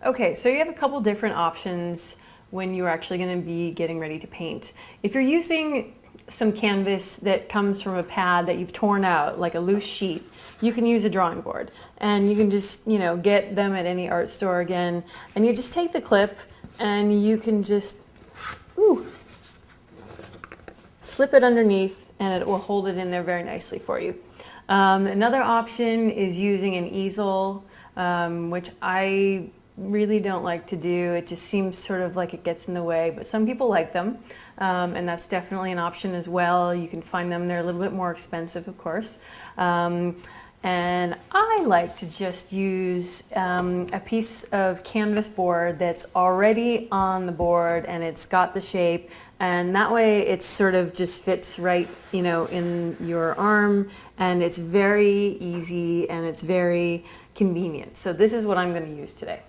Okay, so you have a couple different options when you're actually going to be getting ready to paint. If you're using some canvas that comes from a pad that you've torn out, like a loose sheet, you can use a drawing board. And you can just, get them at any art store again. And you just take the clip and you can just, slip it underneath and it will hold it in there very nicely for you. Another option is using an easel, which I really don't like to do. It just seems sort of like it gets in the way, but some people like them, and that's definitely an option as well. You can find them, they're a little bit more expensive, of course. And I like to just use a piece of canvas board that's already on the board and it's got the shape, and that way it sort of just fits right, in your arm, and it's very easy and it's very convenient. So this is what I'm going to use today.